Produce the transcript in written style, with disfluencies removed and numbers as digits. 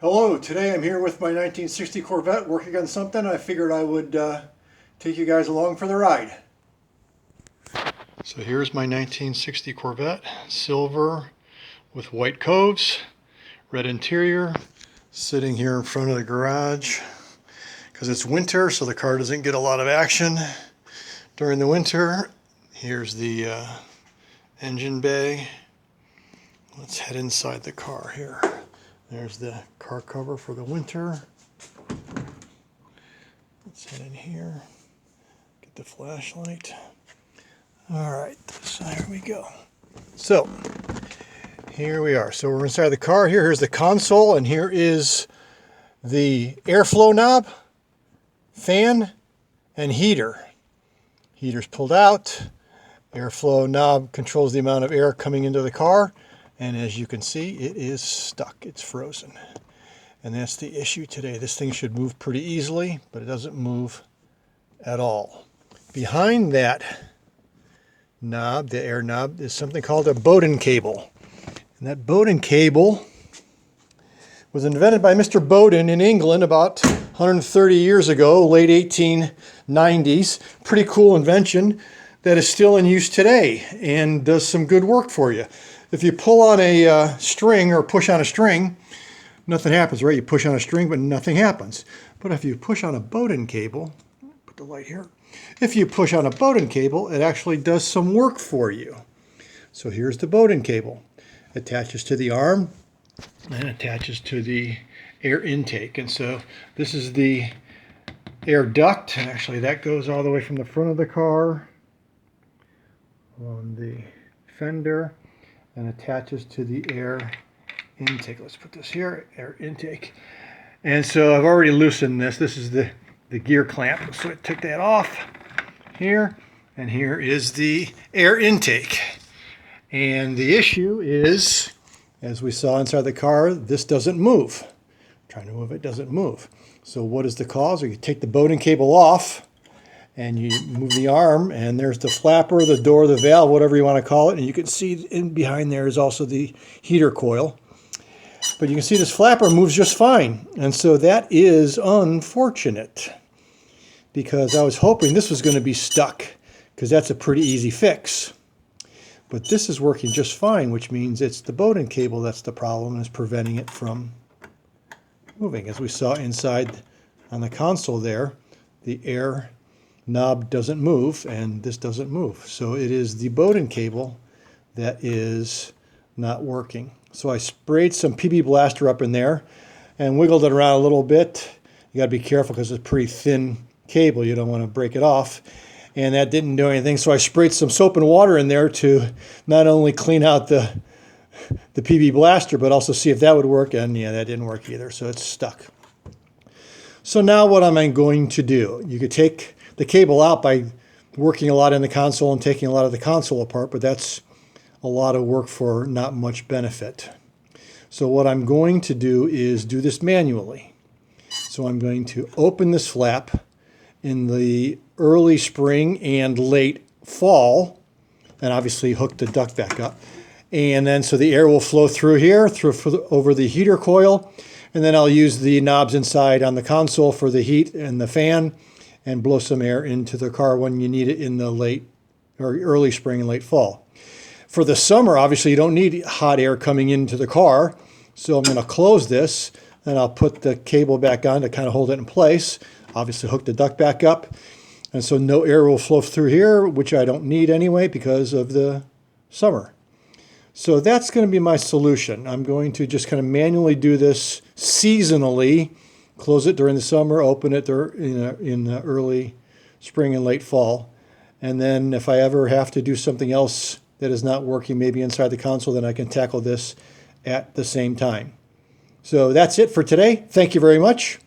Hello, today I'm here with my 1960 Corvette working on something. I figured I would take you guys along for the ride. So here's my 1960 Corvette, silver with white coves, red interior, sitting here in front of the garage because it's winter, so the car doesn't get a lot of action during the winter. Here's the engine bay. Let's head inside the car here. There's the car cover for the winter. Let's head in here, get the flashlight. All right, so here we go. So here we are. So we're inside the car here. Here's the console, and here is the airflow knob, fan, and heater. Heater's pulled out. Airflow knob controls the amount of air coming into the car. And as you can see, it is stuck. It's frozen. And that's the issue today. This thing should move pretty easily, but it doesn't move at all. Behind that knob, the air knob, is something called a Bowden cable. And that Bowden cable was invented by Mr. Bowden in England about 130 years ago, late 1890s. Pretty cool invention that is still in use today and does some good work for you. If you pull on a string or push on a string, nothing happens, right? You push on a string, but nothing happens. But if you push on a Bowden cable, put the light here. If you push on a Bowden cable, it actually does some work for you. So here's the Bowden cable. Attaches to the arm and attaches to the air intake. And so this is the air duct. And actually that goes all the way from the front of the car on the fender and attaches to the air intake. Let's put this here, air intake. And so I've already loosened this. This is the gear clamp. So I take that off here, and here is the air intake. And the issue is, as we saw inside the car, this doesn't move. Trying to move it, doesn't move. So what is the cause? Or you take the Bowden cable off, and you move the arm, and there's the flapper, the door, the valve, whatever you want to call it. And you can see in behind there is also the heater coil. But you can see this flapper moves just fine. And so that is unfortunate, because I was hoping this was going to be stuck, because that's a pretty easy fix. But this is working just fine, which means it's the Bowden cable that's the problem and is preventing it from moving. As we saw inside on the console there, the air knob doesn't move, and this doesn't move. So it is the Bowden cable that is not working. So I sprayed some PB Blaster up in there and wiggled it around a little bit. You got to be careful because it's a pretty thin cable. You don't want to break it off. And that didn't do anything. So I sprayed some soap and water in there to not only clean out the PB Blaster, but also see if that would work. And yeah, that didn't work either. So it's stuck. So now what am I going to do? You could take the cable out by working a lot in the console and taking a lot of the console apart, but that's a lot of work for not much benefit. So what I'm going to do is do this manually. So I'm going to open this flap in the early spring and late fall, and obviously hook the duct back up. And then so the air will flow through here, over the heater coil, and then I'll use the knobs inside on the console for the heat and the fan, and blow some air into the car when you need it in the late or early spring and late fall. For the summer, obviously you don't need hot air coming into the car, so I'm going to close this, and I'll put the cable back on to kind of hold it in place. Obviously hook the duct back up, and so no air will flow through here, which I don't need anyway because of the summer. So that's going to be my solution. I'm going to just kind of manually do this seasonally. Close it during the summer, open it in the early spring and late fall. And then if I ever have to do something else that is not working, maybe inside the console, then I can tackle this at the same time. So that's it for today. Thank you very much.